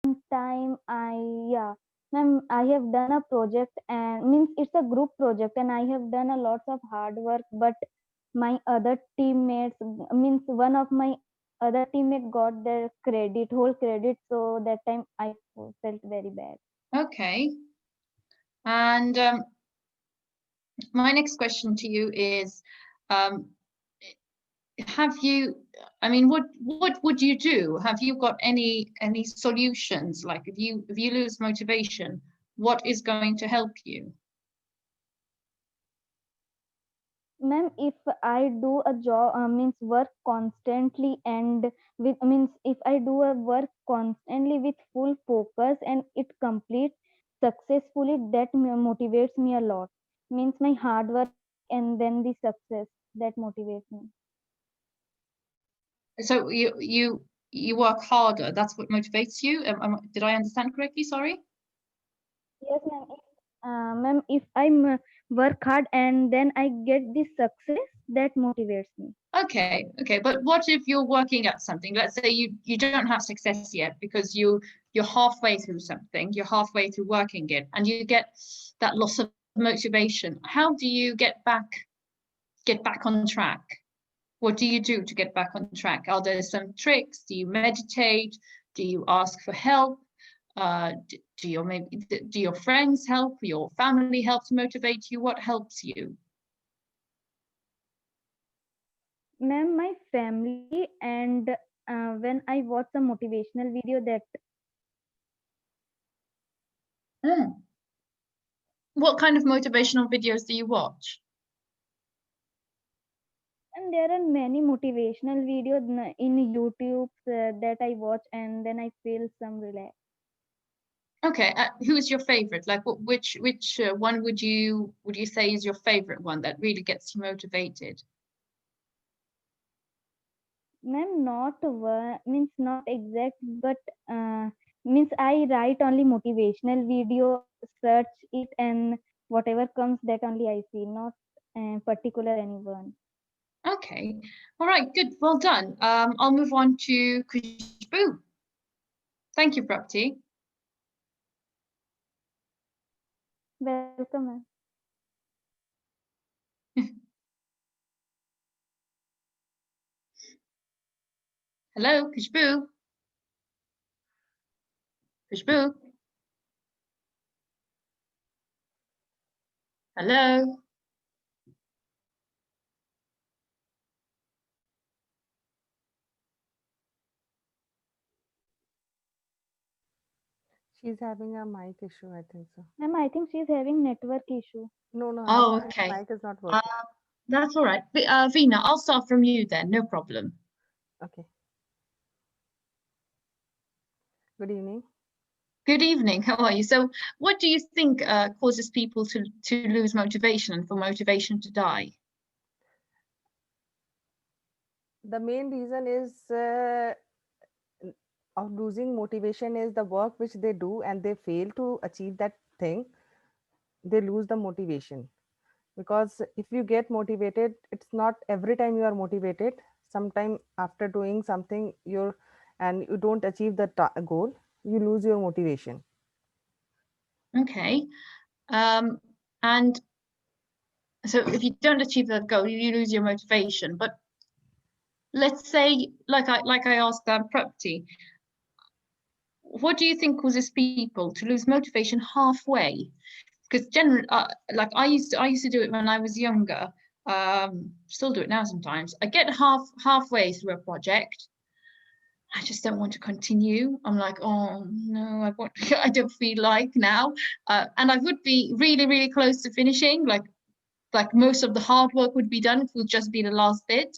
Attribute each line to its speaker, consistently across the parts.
Speaker 1: time ma'am, I have done a project and means it's a group project and I have done a lots of hard work, but my other teammates means one of my other teammate got their whole credit, so that time I felt very bad.
Speaker 2: Okay. And my next question to you is, um, have you, I mean, what would you do? Have you got any solutions? Like if you lose motivation, what is going to help you?
Speaker 1: Ma'am, if I do a job means work constantly and with means if I do a work constantly with full focus and it completes successfully, that motivates me a lot. Means my hard work and then the success that motivates me.
Speaker 2: So you work harder. That's what motivates you. Did I understand correctly? Sorry.
Speaker 1: Yes, ma'am. Ma'am, if I work hard and then I get the success, that motivates me.
Speaker 2: Okay, okay. But what if you're working at something? Let's say you don't have success yet because you're halfway through something, you're halfway through working it, and you get that loss of motivation. How do you get back on track? What do you do to get back on track? Are there some tricks? Do you meditate? Do you ask for help? Do your friends help? Your family help to motivate you? What helps you?
Speaker 1: Ma'am, my family and when I watch a motivational video that
Speaker 2: Mm. What kind of motivational videos do you watch?
Speaker 1: and there are many motivational videos in YouTube that I watch and then I feel some relax.
Speaker 2: Okay, who is your favorite? Like, which one would you say is your favorite one that really gets you motivated?
Speaker 1: Ma'am, not means not exact, but means I write only motivational video, search it, and whatever comes that only I see, not particular anyone.
Speaker 2: Okay, all right, good, well done. I'll move on to Kushbu. Thank you, Prapti.
Speaker 1: Welcome, ma'am.
Speaker 2: Hello, Kushbu. Kushbu. Hello.
Speaker 3: She's having a mic issue, I think so.
Speaker 1: Ma'am, I think she's having network issue.
Speaker 3: No, no, her
Speaker 2: Oh, okay.
Speaker 3: mic is not
Speaker 2: Uh,
Speaker 3: working.
Speaker 2: that's all right. Vina, I'll start from you then. No problem.
Speaker 3: Okay. Good evening.
Speaker 2: Good evening. How are you? So, what do you think causes people to lose motivation and for motivation to die?
Speaker 3: The main reason is of losing motivation is the work which they do and they fail to achieve that thing. They lose the motivation because if you get motivated, it's not every time you are motivated. Sometime after doing something, and you don't achieve the goal, you lose your motivation.
Speaker 2: Okay. Um, and so if you don't achieve that goal, you lose your motivation. But let's say, like I asked Prapti, what do you think causes people to lose motivation halfway? Because generally, like I used to do it when I was younger. Still do it now sometimes. I get halfway through a project. I just don't want to continue. I'm like, oh no, I don't feel like now. And I would be really, really close to finishing. Like most of the hard work would be done. It would just be the last bit.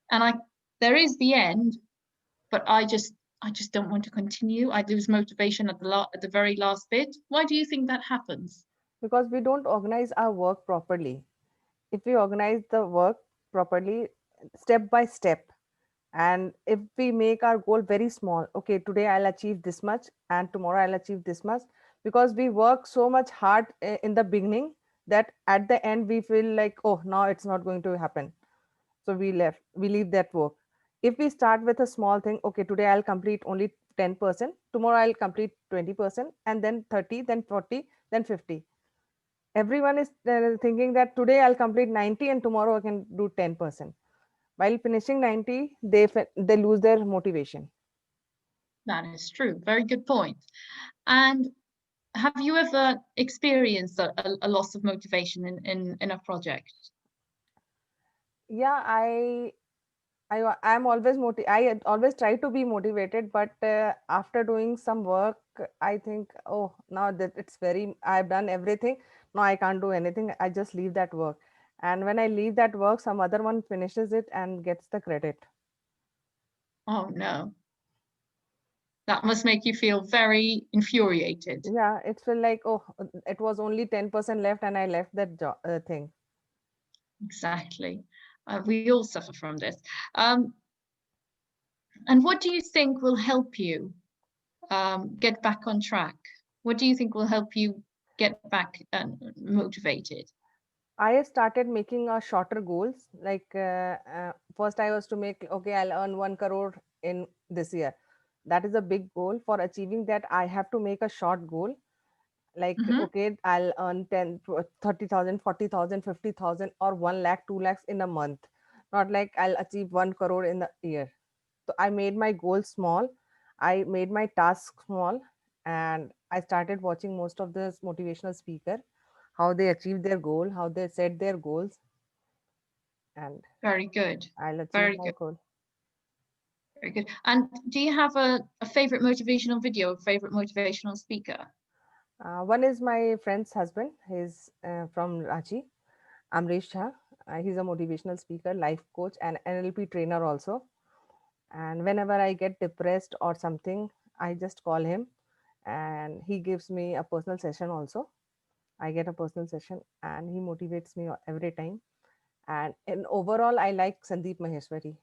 Speaker 2: And there is the end, but I just don't want to continue. I lose motivation at the very last bit. Why do you think that happens?
Speaker 3: Because we don't organize our work properly. If we organize the work properly, step by step, and if we make our goal very small, okay, today I'll achieve this much and tomorrow I'll achieve this much, because we work so much hard in the beginning that at the end we feel like, oh, now it's not going to happen, so we leave that work. If we start with a small thing, okay, today I'll complete only 10%, tomorrow I'll complete 20%, and then 30, then 40, then 50. Everyone is thinking that today I'll complete 90 and tomorrow I can do 10%. While finishing 90, they lose their motivation.
Speaker 2: That is true. Very good point. And have you ever experienced a loss of motivation in a project?
Speaker 3: Yeah, I'm always I always try to be motivated, but after doing some work, I think, oh, now that it's very, I've done everything. No, I can't do anything. I just leave that work. And when I leave that work, some other one finishes it and gets the credit.
Speaker 2: Oh no, that must make you feel very infuriated.
Speaker 3: Yeah, it's feel like, oh, it was only 10% left and I left that thing.
Speaker 2: Exactly. We all suffer from this. Um, and what do you think will help you get back on track? What do you think will help you get back motivated?
Speaker 3: I have started making a shorter goals. Like first, I was to make, okay, I'll earn 1 crore in this year. That is a big goal. For achieving that, I have to make a short goal. Like,
Speaker 2: Hmm.
Speaker 3: okay, I'll earn 10, 30,000, 40,000, 50,000, or 1 lakh, 2 lakhs in a month. Not like I'll achieve 1 crore in the year. So I made my goal small. I made my task small, and I started watching most of the motivational speaker, how they achieve their goal, how they set their goals, and
Speaker 2: Very good.
Speaker 3: I'll achieve
Speaker 2: Very
Speaker 3: my
Speaker 2: good.
Speaker 3: goal.
Speaker 2: Very good. And do you have a favorite motivational video, a favorite motivational speaker?
Speaker 3: One is my friend's husband. He's from Ranchi, Amrish Shah. He's a motivational speaker, life coach, and NLP trainer also. And whenever I get depressed or something, I just call him, and he gives me a personal session also. I get a personal session, and he motivates me every time. And in overall, I like Sandeep Maheshwari.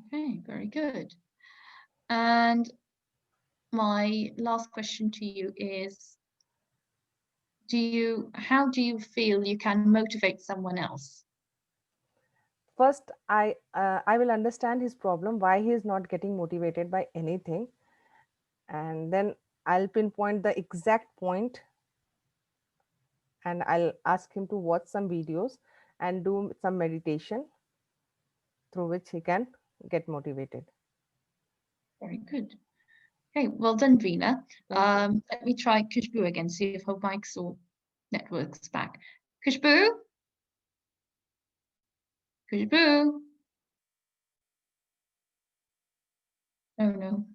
Speaker 2: Okay, very good. And my last question to you is, how do you feel you can motivate someone else?
Speaker 3: First, I will understand his problem, why he is not getting motivated by anything, and then I'll pinpoint the exact point, and I'll ask him to watch some videos and do some meditation through which he can get motivated.
Speaker 2: Very good. Okay, well done, Veena.
Speaker 3: Thank you.
Speaker 2: Let me try Kushbu again, see if her mic's or network's back. Kushbu? Kushbu? Oh no.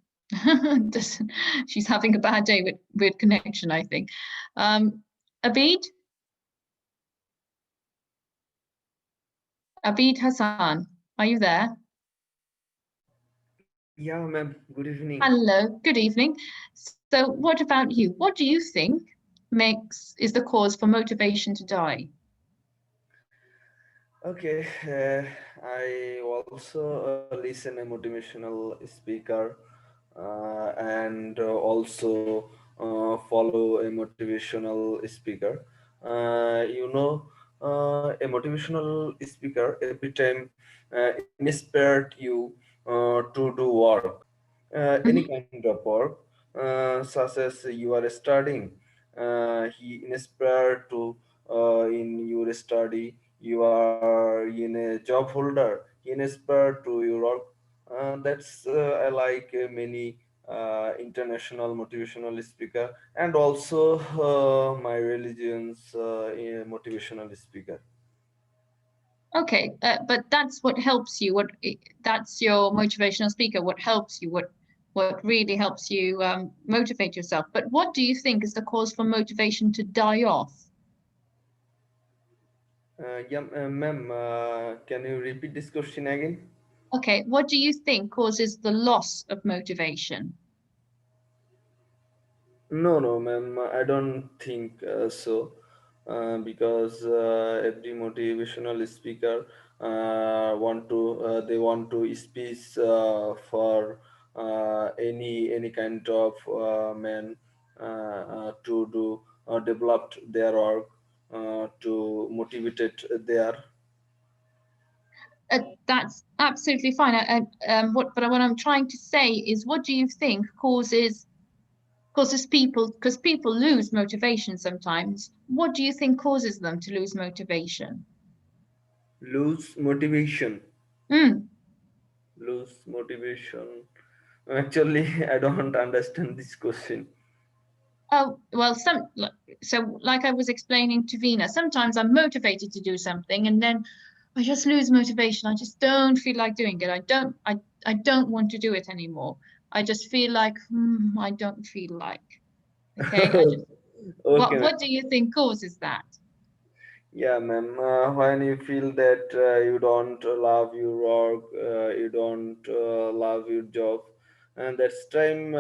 Speaker 2: Doesn't, she's having a bad day with connection, I think. Abid? Abid Hassan, are you there?
Speaker 4: Yeah, ma'am. Good evening.
Speaker 2: Hello, good evening. So what about you? What do you think is the cause for motivation to die?
Speaker 4: Okay, I also listen a motivational speaker and also follow a motivational speaker. A motivational speaker every time inspired you to do work, any
Speaker 2: Mhm.
Speaker 4: kind of work, such as you are studying. He inspired to in your study. You are in a job holder. He inspired to your work. That's I like many international motivational speaker and also my religion's motivational speaker.
Speaker 2: Okay, but that's what helps you. That's your motivational speaker. What helps you? What really helps you motivate yourself? But what do you think is the cause for motivation to die off?
Speaker 4: Yeah, ma'am, can you repeat this question again?
Speaker 2: Okay, what do you think causes the loss of motivation?
Speaker 4: No, no, ma'am. I don't think so, because every motivational speaker they want to speak for any kind of man to do developed their work to motivate their.
Speaker 2: That's absolutely fine. What I'm trying to say is, what do you think causes people, because people lose motivation sometimes. What do you think causes them to lose motivation?
Speaker 4: Lose motivation.
Speaker 2: Mm.
Speaker 4: Lose motivation. Actually, I don't understand this question.
Speaker 2: Oh, well, like I was explaining to Vina, sometimes I'm motivated to do something and then I just lose motivation. I just don't feel like doing it. I don't want to do it anymore. I just feel like, I don't feel like. Okay,
Speaker 4: Okay, ma'am.
Speaker 2: what do you think causes that?
Speaker 4: Yeah, ma'am. When you feel that you don't love your work, you don't love your job, and that's time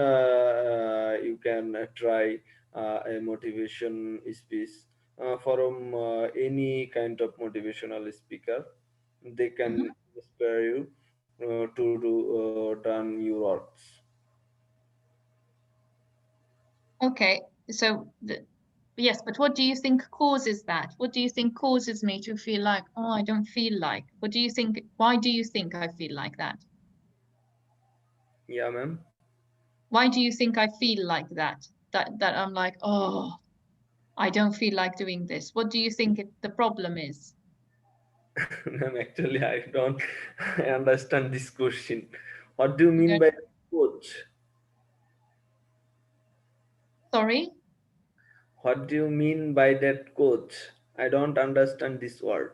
Speaker 4: you can try a motivation speech from any kind of motivational speaker. They
Speaker 2: Mhm.
Speaker 4: can inspire you to do done your works.
Speaker 2: Okay, so yes, but what do you think causes that? What do you think causes me to feel like, oh, I don't feel like? What do you think? Why do you think I feel like that?
Speaker 4: Yeah, ma'am.
Speaker 2: Why do you think I feel like that? That I'm like, oh, I don't feel like doing this. What do you think the problem is?
Speaker 4: Ma'am, actually, I don't understand this question. What do you
Speaker 2: You
Speaker 4: mean
Speaker 2: don't,
Speaker 4: by coach?
Speaker 2: sorry?
Speaker 4: What do you mean by that coach? I don't understand this word.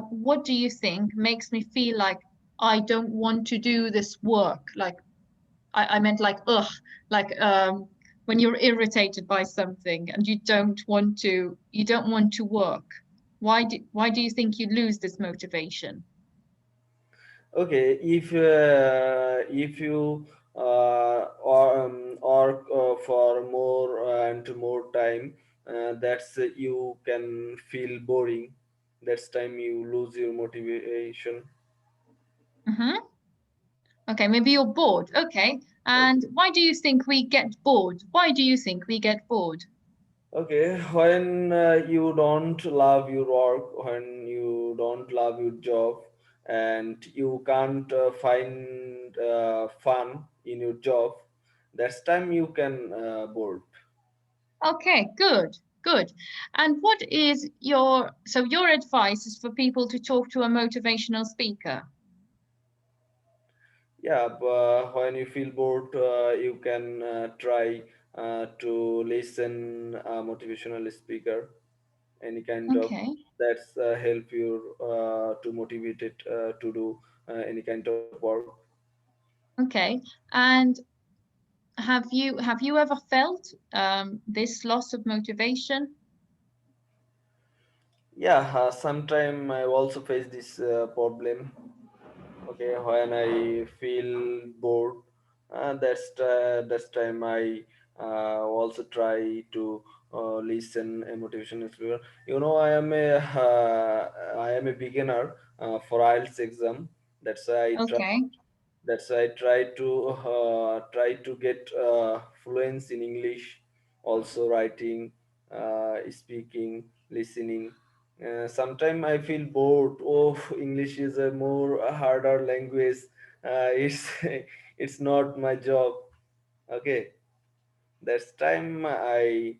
Speaker 2: What do you think makes me feel like I don't want to do this work? Like I meant like ugh, like when you're irritated by something and you don't want to work. Why do you think you lose this motivation?
Speaker 4: Okay, if you work for more and more time, that's you can feel boring. That's time you lose your motivation.
Speaker 2: Hmm. Okay, maybe you're bored. Okay. And why do you think we get bored? Why do you think we get bored?
Speaker 4: Okay, when you don't love your work, when you don't love your job, and you can't find fun in your job, that's time you can bored.
Speaker 2: Okay, good, good. And what is your advice is for people to talk to a motivational speaker?
Speaker 4: Yeah, when you feel bored, you can try to listen a motivational speaker, any kind of
Speaker 2: Okay,
Speaker 4: that's help you to motivate it to do any kind of work.
Speaker 2: okay. And have you ever felt this loss of motivation?
Speaker 4: Yeah, sometime I also face this problem. Okay, when I feel bored, that's time I also try to listen a motivational speaker. You know, I am a beginner for IELTS exam. That's why I try.
Speaker 2: Okay.
Speaker 4: That's why I try to get fluence in English, also writing, speaking, listening. Sometimes I feel bored. Oh, English is a more harder language. It's it's not my job. Okay, that's time I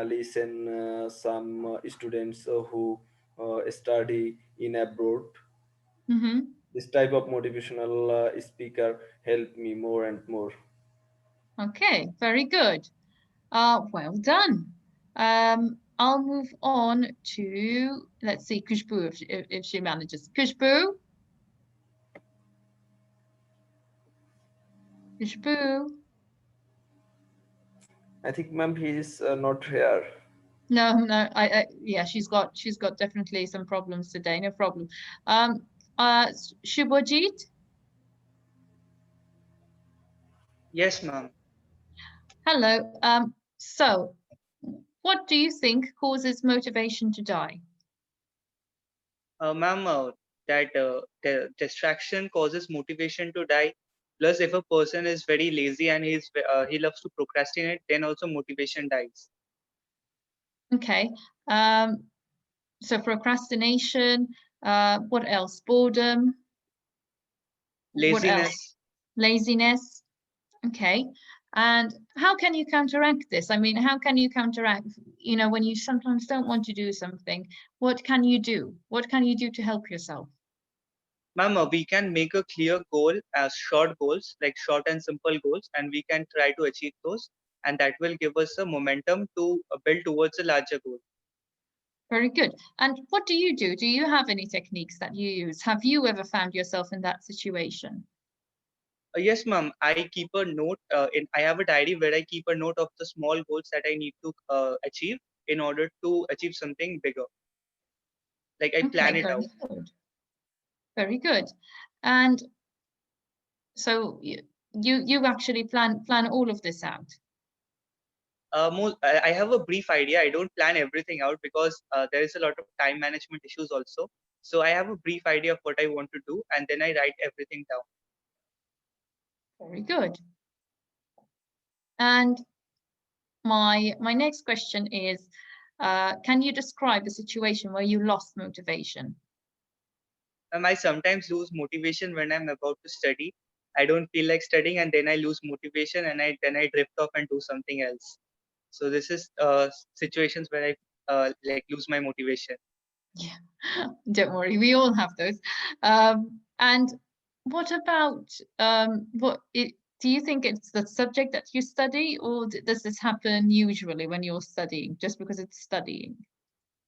Speaker 4: listen some students who study in abroad.
Speaker 2: Mm-hmm.
Speaker 4: This type of motivational speaker help me more and more.
Speaker 2: Okay, very good. Well done. I'll move on to, let's see, Kushbu, if she manages. Kushbu, Kushbu.
Speaker 4: I think, ma'am, he is not here.
Speaker 2: No, no, yeah, she's got definitely some problems today. No problem. Um, Shubhajit,
Speaker 5: Yes, ma'am.
Speaker 2: hello. So what do you think causes motivation to die?
Speaker 5: Ma'am, that the distraction causes motivation to die. Plus, if a person is very lazy and he loves to procrastinate, then also motivation dies.
Speaker 2: Okay. Um, So procrastination, what else? Boredom, what else?
Speaker 5: Laziness.
Speaker 2: Laziness. Okay. And how can you counteract this? I mean, how can you counteract, when you sometimes don't want to do something, what can you do? What can you do to help yourself?
Speaker 5: Ma'am, we can make a clear goal as short goals, like short and simple goals, and we can try to achieve those. And that will give us a momentum to build towards a larger goal.
Speaker 2: Very good. And what do you do? Do you have any techniques that you use? Have you ever found yourself in that situation?
Speaker 5: Yes, ma'am. I keep a note. I have a diary where I keep a note of the small goals that I need to achieve in order to achieve something bigger. Like I plan
Speaker 2: Okay,
Speaker 5: it
Speaker 2: very
Speaker 5: out.
Speaker 2: good. Very good. And so you actually plan all of this out.
Speaker 5: I have a brief idea. I don't plan everything out because there is a lot of time management issues also. So I have a brief idea of what I want to do, and then I write everything down.
Speaker 2: Very good. And my next question is, can you describe a situation where you lost motivation?
Speaker 5: I sometimes lose motivation when I'm about to study. I don't feel like studying, and then I lose motivation, and I drift off and do something else. So this is situations where I like lose my motivation.
Speaker 2: Yeah, don't worry, we all have those. And what about do you think it's the subject that you study, or does this happen usually when you're studying, just because it's studying?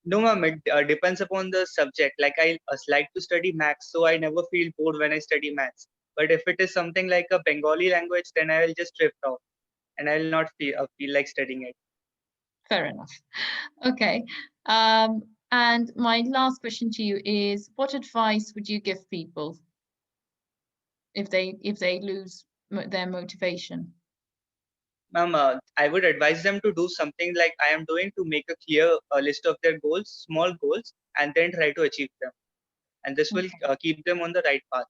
Speaker 5: No, ma'am, it depends upon the subject. Like I like to study maths, so I never feel bored when I study maths. But if it is something like a Bengali language, then I will just drift off, and I will not feel like studying it.
Speaker 2: Fair enough. Okay. And my last question to you is, what advice would you give people if they lose their motivation?
Speaker 5: Ma'am, I would advise them to do something like I am doing, to make a clear list of their goals, small goals, and then try to achieve them. And this will
Speaker 2: Okay,
Speaker 5: keep them on the right path.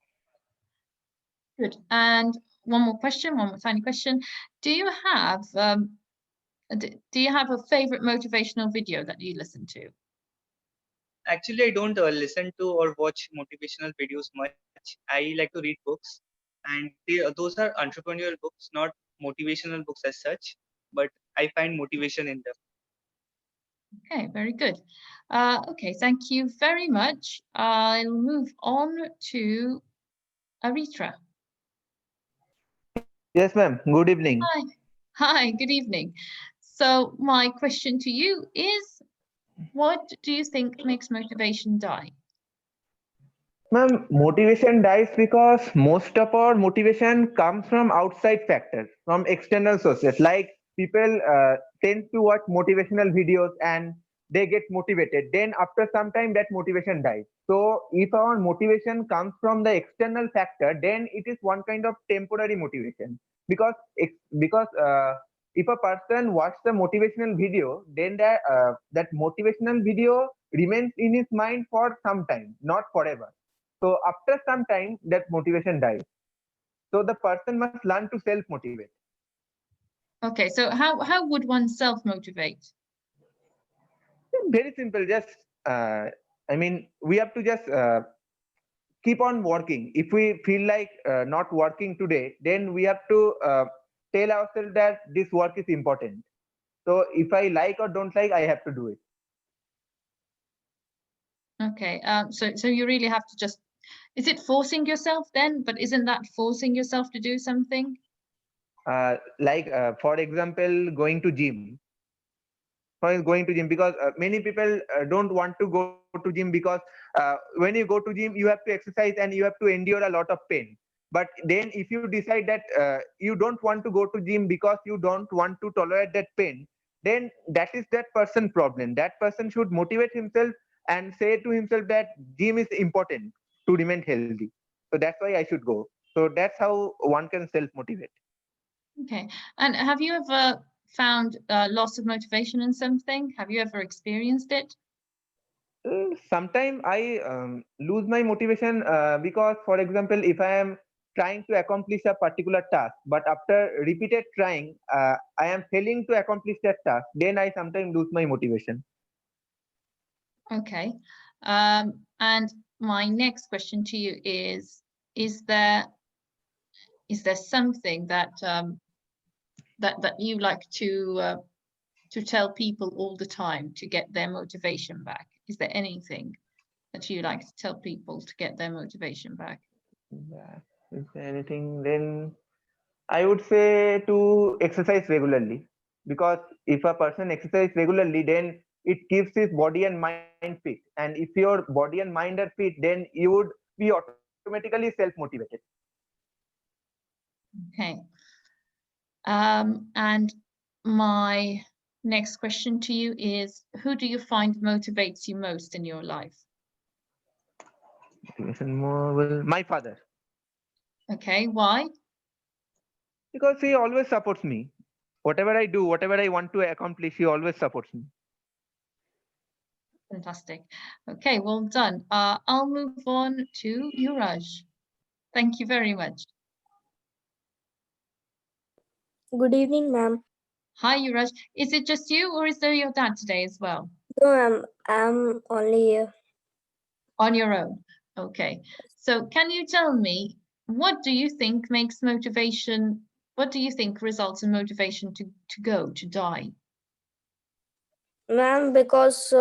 Speaker 2: good. And one more question, one more tiny question. Do you have do you have a favorite motivational video that you listen to?
Speaker 5: Actually, I don't listen to or watch motivational videos much. I like to read books, and those are entrepreneurial books, not motivational books as such. But I find motivation in them.
Speaker 2: Okay, very good. Okay, thank you very much. I'll move on to Aritra.
Speaker 6: Yes, ma'am. Good evening.
Speaker 2: Hi. Hi, good evening. So my question to you is, what do you think makes motivation die?
Speaker 6: Ma'am, motivation dies because most of our motivation comes from outside factors, from external sources. Like people tend to watch motivational videos and they get motivated. Then after some time, that motivation dies. So if our motivation comes from the external factor, then it is one kind of temporary motivation. Because if a person watches the motivational video, then that motivational video remains in his mind for some time, not forever. So after some time, that motivation dies. So the person must learn to self-motivate.
Speaker 2: Okay, so how would one self-motivate?
Speaker 6: Very simple. Just, we have to just keep on working. If we feel like not working today, then we have to tell ourselves that this work is important. So if I like or don't like, I have to do it.
Speaker 2: Okay, so you really have to just, is it forcing yourself then? But isn't that forcing yourself to do something?
Speaker 6: For example, going to gym, because many people don't want to go to gym because when you go to gym you have to exercise and you have to endure a lot of pain. But then if you decide that you don't want to go to gym because you don't want to tolerate that pain, then that is that person problem. That person should motivate himself and say to himself that gym is important to remain healthy, so that's why I should go. So that's how one can self motivate.
Speaker 2: Okay, and have you ever found loss of motivation in something? Have you ever experienced it?
Speaker 6: Sometimes I lose my motivation because, for example, if I am trying to accomplish a particular task, but after repeated trying, I am failing to accomplish that task, then I sometimes lose my motivation.
Speaker 2: Okay. And my next question to you is there something that that you like to tell people all the time to get their motivation back? Is there anything that you like to tell people to get their motivation back?
Speaker 6: Yeah. Is there anything? Then I would say to exercise regularly, because if a person exercises regularly, then it keeps his body and mind fit. And if your body and mind are fit, then you would be automatically self-motivated.
Speaker 2: Okay. And my next question to you is, who do you find motivates you most in your life?
Speaker 6: Motivation more, well, my father,
Speaker 2: Okay, why?
Speaker 6: because he always supports me. Whatever I do, whatever I want to accomplish, he always supports me.
Speaker 2: Fantastic. Okay, well done. I'll move on to Yuraj. Thank you very much.
Speaker 7: Good evening, ma'am.
Speaker 2: Hi, Yuraj. Is it just you or is there your dad today as well?
Speaker 7: No, ma'am. I'm only here.
Speaker 2: On your own. Okay. So can you tell me, what do you think makes motivation, what do you think results in motivation to go, to die?
Speaker 7: Ma'am, because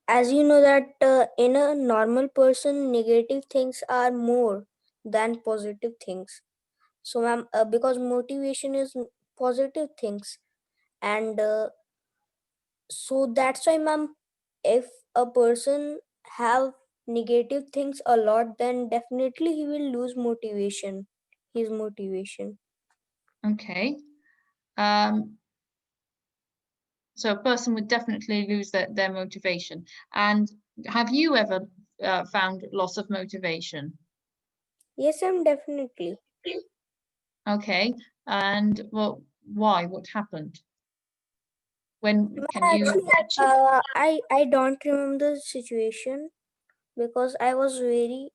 Speaker 7: as you know that in a normal person, negative things are more than positive things. So, ma'am, because motivation is positive things, and so that's why, ma'am, if a person have negative things a lot, then definitely he will lose motivation. His motivation.
Speaker 2: Okay. So a person would definitely lose their motivation. And have you ever found loss of motivation?
Speaker 7: Yes, ma'am, definitely.
Speaker 2: Okay. And well, why? What happened? When can you?
Speaker 7: Actually, I don't remember the situation because I was very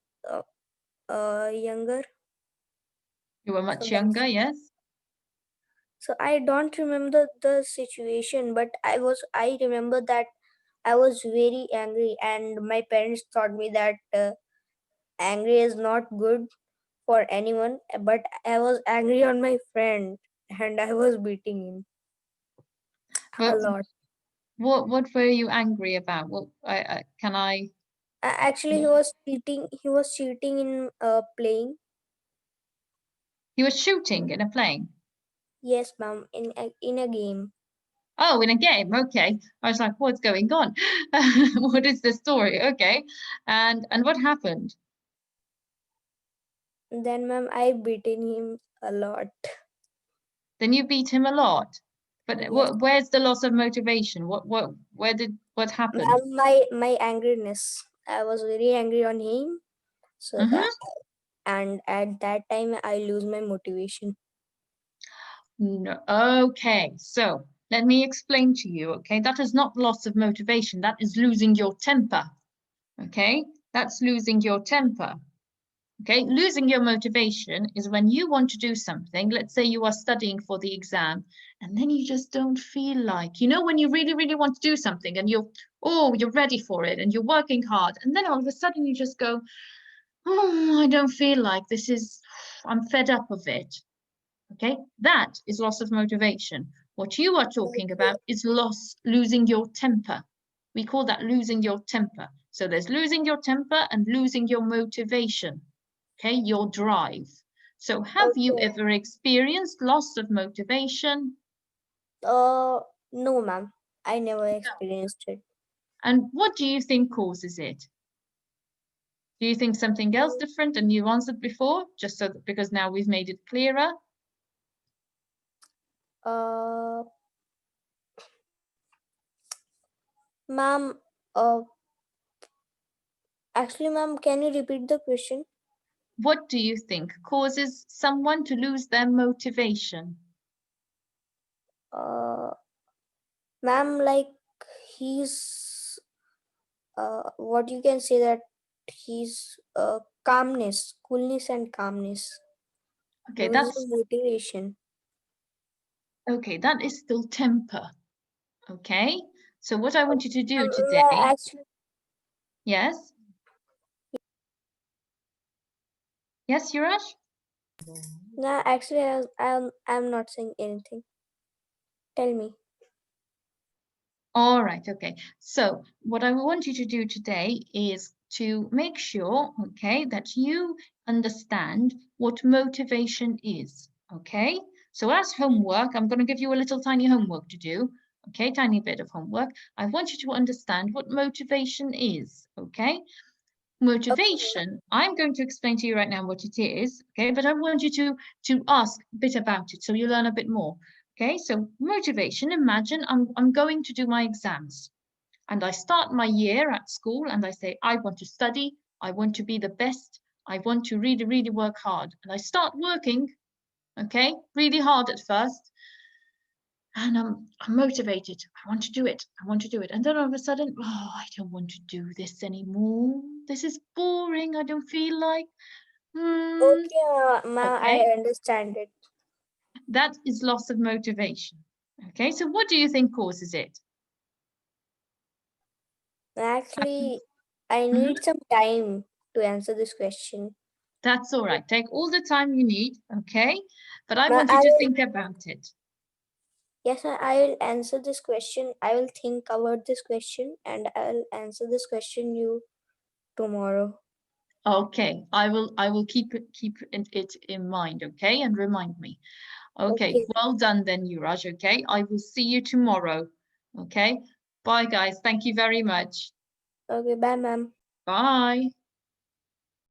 Speaker 7: younger.
Speaker 2: You were
Speaker 7: So
Speaker 2: much
Speaker 7: that's,
Speaker 2: younger, yes?
Speaker 7: so I don't remember the situation, but I remember that I was very angry, and my parents taught me that angry is not good for anyone. But I was angry on my friend, and I was beating him a
Speaker 2: But
Speaker 7: lot.
Speaker 2: what were you angry about? What can I?
Speaker 7: Actually, he was cheating. He was cheating in playing.
Speaker 2: You were shooting in a plane.
Speaker 7: Yes, ma'am. In a game.
Speaker 2: Oh, in a game. Okay. I was like, what's going on? What is the story? Okay. And what happened?
Speaker 7: Then, ma'am, I beaten him a lot.
Speaker 2: Then you beat him a lot. But
Speaker 7: Yes,
Speaker 2: where's the loss of motivation? What happened?
Speaker 7: ma'am, my angriness. I was very angry on him. So that,
Speaker 2: Mm-hmm.
Speaker 7: and at that time, I lose my motivation.
Speaker 2: No. Okay, so let me explain to you. Okay, that is not loss of motivation. That is losing your temper. Okay, that's losing your temper. Okay, losing your motivation is when you want to do something. Let's say you are studying for the exam and then you just don't feel like, when you really, really want to do something and you're ready for it and you're working hard. And then all of a sudden you just go, oh, I don't feel like I'm fed up of it. Okay, that is loss of motivation. What you are talking about is losing your temper. We call that losing your temper. So there's losing your temper and losing your motivation. Okay, your drive. So have you
Speaker 7: Okay.
Speaker 2: ever experienced loss of motivation?
Speaker 7: Uh, no, ma'am. I never
Speaker 2: No.
Speaker 7: experienced it.
Speaker 2: And what do you think causes it? Do you think something else different and you answered before, just so that because now we've made it clearer?
Speaker 7: Uh, ma'am. Uh, Actually, ma'am, can you repeat the question?
Speaker 2: What do you think causes someone to lose their motivation?
Speaker 7: Uh, Ma'am, like he's what you can say that he's calmness, coolness, and calmness.
Speaker 2: Okay,
Speaker 7: Loses motivation.
Speaker 2: that is still temper. Okay, so what I want you to do
Speaker 7: Like,
Speaker 2: today,
Speaker 7: actually,
Speaker 2: Yes? Yes, Yurash?
Speaker 7: No, actually, I'm not saying anything. Tell me.
Speaker 2: All right, okay. So what I want you to do today is to make sure, okay, that you understand what motivation is, okay? So as homework, I'm going to give you a little tiny homework to do, okay, tiny bit of homework. I want you to understand what motivation is, okay? Motivation, I'm going to explain to you right now what it is, okay, but I want you to ask a bit about it so you learn a bit more. Okay, so motivation, imagine I'm going to do my exams and I start my year at school and I say I want to study, I want to be the best, I want to really really work hard, and I start working, okay, really hard at first, and I'm motivated. I want to do it. I want to do it. And then all of a sudden, oh, I don't want to do this anymore. This is boring. I don't feel like.
Speaker 7: Okay, ma'am, I
Speaker 2: Okay,
Speaker 7: understand it.
Speaker 2: that is loss of motivation. Okay, so what do you think causes it?
Speaker 7: Actually, I
Speaker 2: Mhm.
Speaker 7: need some time to answer this question.
Speaker 2: That's all right. Take all the time you need, okay? But I
Speaker 7: Ma'am,
Speaker 2: want you to think about it.
Speaker 7: yes, ma'am, I will answer this question. I will think about this question and I'll answer this question you tomorrow.
Speaker 2: Okay, I will keep it in mind, okay? And remind me. Okay,
Speaker 7: Okay.
Speaker 2: well done then, Yuraj, okay? I will see you tomorrow, okay? Bye, guys. Thank you very much.
Speaker 7: Okay, bye, ma'am.
Speaker 2: Bye.